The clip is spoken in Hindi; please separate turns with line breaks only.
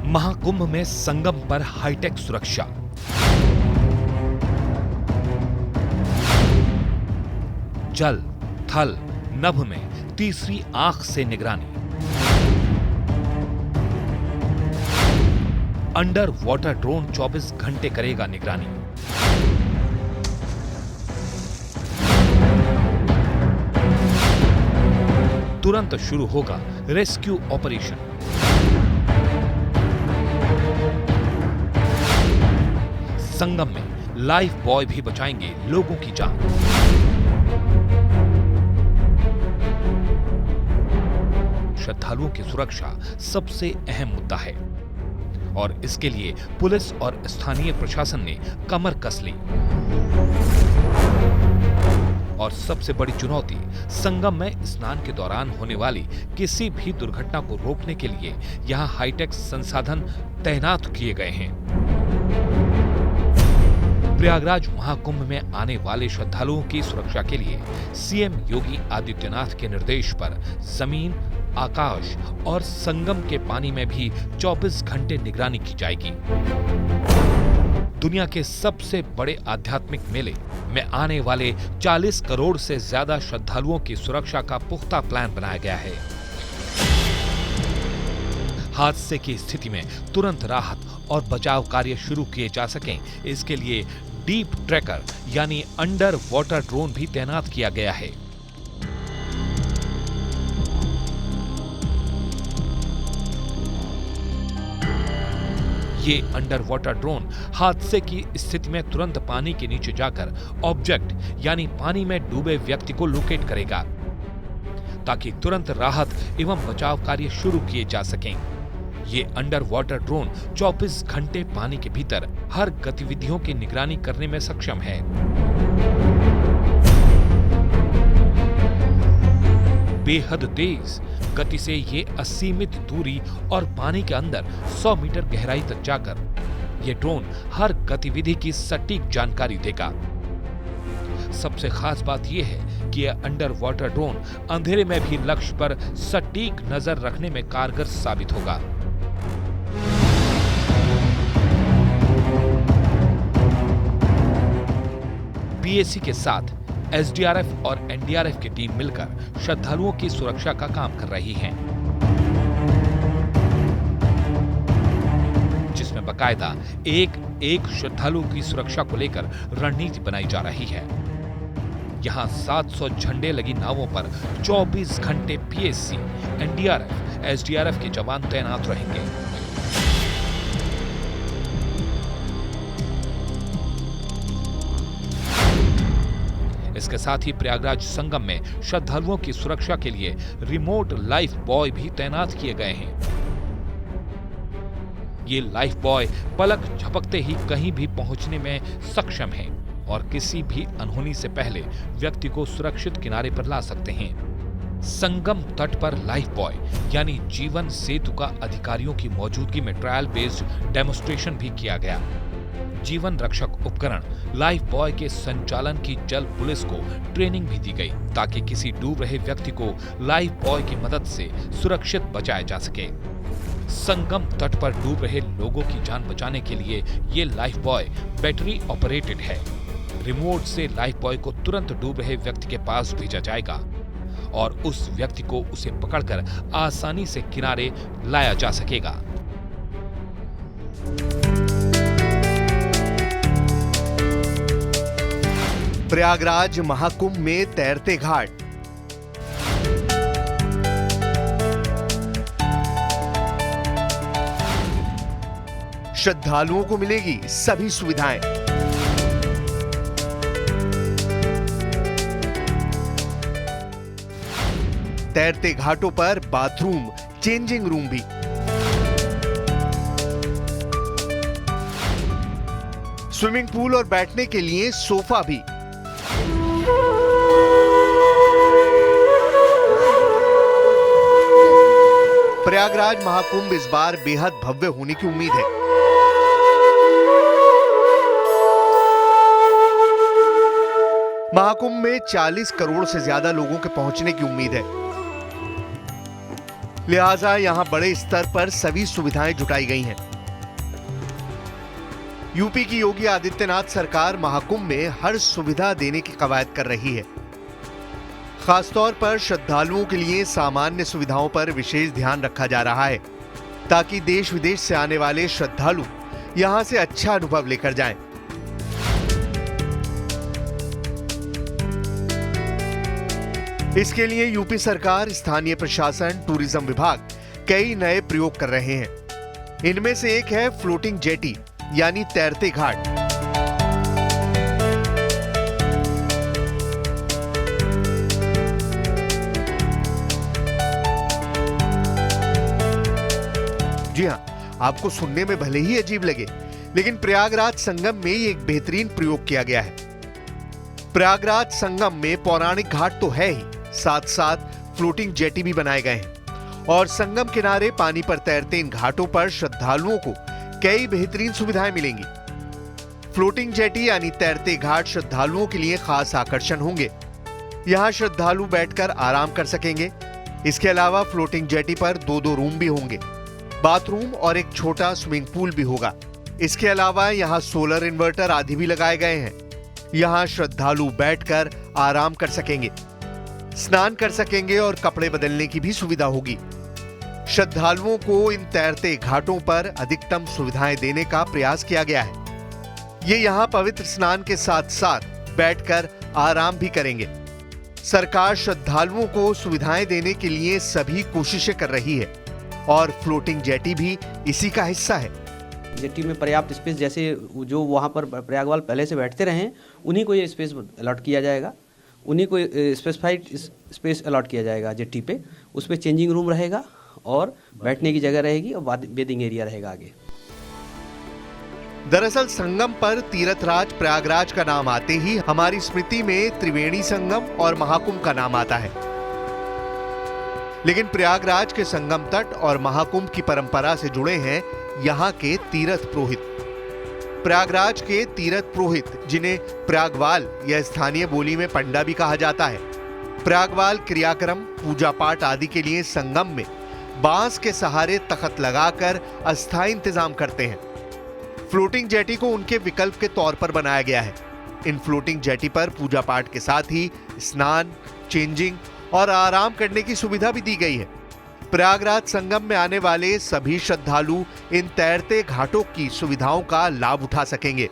महाकुंभ में संगम पर हाईटेक सुरक्षा। जल, थल, नभ में तीसरी आंख से निगरानी। अंडर वाटर ड्रोन 24 घंटे करेगा निगरानी। तुरंत शुरू होगा रेस्क्यू ऑपरेशन। संगम में लाइफ बॉय भी बचाएंगे लोगों की जान। श्रद्धालुओं की सुरक्षा सबसे अहम मुद्दा है और इसके लिए पुलिस और स्थानीय प्रशासन ने कमर कस ली। और सबसे बड़ी चुनौती, संगम में स्नान के दौरान होने वाली किसी भी दुर्घटना को रोकने के लिए यहां हाईटेक संसाधन तैनात किए गए हैं। प्रयागराज महाकुंभ में आने वाले श्रद्धालुओं की सुरक्षा के लिए सीएम योगी आदित्यनाथ के निर्देश पर जमीन, आकाश और संगम के पानी में भी 24 घंटे निगरानी की जाएगी। दुनिया के सबसे बड़े आध्यात्मिक मेले में आने वाले 40 करोड़ से ज्यादा श्रद्धालुओं की सुरक्षा का पुख्ता प्लान बनाया गया है। हादसे की स्थिति में तुरंत राहत और बचाव कार्य शुरू किए जा सकें, इसके लिए डीप ट्रैकर यानी अंडर वाटर ड्रोन भी तैनात किया गया है। ये अंडर वाटर ड्रोन हादसे की स्थिति में तुरंत पानी के नीचे जाकर ऑब्जेक्ट यानी पानी में डूबे व्यक्ति को लोकेट करेगा, ताकि तुरंत राहत एवं बचाव कार्य शुरू किए जा सकें। ये अंडर वाटर ड्रोन 24 घंटे पानी के भीतर हर गतिविधियों की निगरानी करने में सक्षम है। बेहद तेज गति से ये असीमित दूरी और पानी के अंदर 100 मीटर गहराई तक जाकर ये ड्रोन हर गतिविधि की सटीक जानकारी देगा। सबसे खास बात यह है कि यह अंडर वाटर ड्रोन अंधेरे में भी लक्ष्य पर सटीक नजर रखने में कारगर साबित होगा। पीएसी के साथ एसडीआरएफ और एनडीआरएफ की टीम मिलकर श्रद्धालुओं की सुरक्षा का काम कर रही है, जिसमें बकायदा एक श्रद्धालु की सुरक्षा को लेकर रणनीति बनाई जा रही है। यहां 700 झंडे लगी नावों पर 24 घंटे पीएसी, एनडीआरएफ, एसडीआरएफ के जवान तैनात रहेंगे। इसके साथ ही प्रयागराज संगम में श्रद्धालुओं की सुरक्षा के लिए रिमोट लाइफ बॉय भी तैनात किए गए हैं। ये लाइफ बॉय पलक झपकते ही कहीं भी पहुंचने में सक्षम हैं और किसी भी अनहोनी से पहले व्यक्ति को सुरक्षित किनारे पर ला सकते हैं। संगम तट पर लाइफ बॉय यानी जीवन सेतु का अधिकारियों की मौजूदगी में ट्रायल बेस्ड डेमोन्स्ट्रेशन भी किया गया। जीवन रक्षक उपकरण लाइफ बॉय के संचालन की जल पुलिस को ट्रेनिंग भी दी गई, ताकि किसी डूब रहे व्यक्ति को लाइफ बॉय की मदद से सुरक्षित बचाया जा सके। संगम तट पर डूब रहे लोगों की जान बचाने के लिए ये लाइफ बॉय बैटरी ऑपरेटेड है। रिमोट से लाइफ बॉय को तुरंत डूब रहे व्यक्ति के पास भेजा जाएगा और उस व्यक्ति को उसे पकड़कर आसानी से किनारे लाया जा सकेगा।
प्रयागराज महाकुंभ में तैरते घाट। श्रद्धालुओं को मिलेगी सभी सुविधाएं। तैरते घाटों पर बाथरूम, चेंजिंग रूम भी। स्विमिंग पूल और बैठने के लिए सोफा भी। प्रयागराज महाकुंभ इस बार बेहद भव्य होने की उम्मीद है। महाकुंभ में 40 करोड़ से ज्यादा लोगों के पहुंचने की उम्मीद है। लिहाजा यहां बड़े स्तर पर सभी सुविधाएं जुटाई गई हैं। यूपी की योगी आदित्यनाथ सरकार महाकुंभ में हर सुविधा देने की कवायद कर रही है। खासतौर पर श्रद्धालुओं के लिए सामान्य सुविधाओं पर विशेष ध्यान रखा जा रहा है, ताकि देश विदेश से आने वाले श्रद्धालु यहां से अच्छा अनुभव लेकर जाएं। इसके लिए यूपी सरकार, स्थानीय प्रशासन, टूरिज्म विभाग कई नए प्रयोग कर रहे हैं। इनमें से एक है फ्लोटिंग जेटी यानी तैरते घाट। जी हां, आपको सुनने में भले ही अजीब लगे, लेकिन प्रयागराज संगम में एक बेहतरीन प्रयोग किया गया है। प्रयागराज संगम में पौराणिक घाट तो है ही, साथ साथ फ्लोटिंग जेटी भी बनाए गए हैं और संगम किनारे पानी पर तैरते इन घाटों पर श्रद्धालुओं को कई बेहतरीन सुविधाएं मिलेंगी। फ्लोटिंग जेटी यानी तैरते घाट श्रद्धालुओं के लिए खास आकर्षण होंगे। यहां श्रद्धालु बैठकर आराम कर सकेंगे। इसके अलावा फ्लोटिंग जेटी पर 2-2 रूम भी होंगे, बाथरूम और एक छोटा स्विमिंग पूल भी होगा। इसके अलावा यहां सोलर इन्वर्टर आदि भी लगाए गए हैं। यहां श्रद्धालु बैठकर आराम कर सकेंगे, स्नान कर सकेंगे और कपड़े बदलने की भी सुविधा होगी। श्रद्धालुओं को इन तैरते घाटों पर अधिकतम सुविधाएं देने का प्रयास किया गया है। ये यहां पवित्र स्नान के साथ साथ बैठकर आराम भी करेंगे। सरकार श्रद्धालुओं को सुविधाएं देने के लिए सभी कोशिशें कर रही है और फ्लोटिंग जेटी भी इसी का हिस्सा है।
जेटी में पर्याप्त स्पेस, जैसे जो वहाँ पर प्रयागवाल पहले से बैठते रहे हैं, उन्हीं को ये स्पेस अलॉट किया जाएगा। उन्हीं को स्पेसिफाइड स्पेस अलॉट किया जाएगा जेटी पे। उस पर चेंजिंग रूम रहेगा और बैठने की जगह रहेगी और बेदिंग एरिया रहेगा आगे।
दरअसल संगम पर तीर्थराज प्रयागराज का नाम आते ही हमारी स्मृति में त्रिवेणी संगम और महाकुंभ का नाम आता है, लेकिन प्रयागराज के संगम तट और महाकुंभ की परंपरा से जुड़े हैं यहाँ के तीर्थ पुरोहित। प्रयागराज के तीर्थ पुरोहित, जिन्हें प्रयागवाल या स्थानीय बोली में पंडा भी कहा जाता है, प्रयागवाल क्रियाक्रम, पूजा पाठ आदि के लिए संगम में बांस के सहारे तख्त लगाकर अस्थायी इंतजाम करते हैं। फ्लोटिंग जेटी को उनके विकल्प के तौर पर बनाया गया है। इन फ्लोटिंग जेटी पर पूजा पाठ के साथ ही स्नान, चेंजिंग और आराम करने की सुविधा भी दी गई है। प्रयागराज संगम में आने वाले सभी श्रद्धालु इन तैरते घाटों की सुविधाओं का लाभ उठा सकेंगे।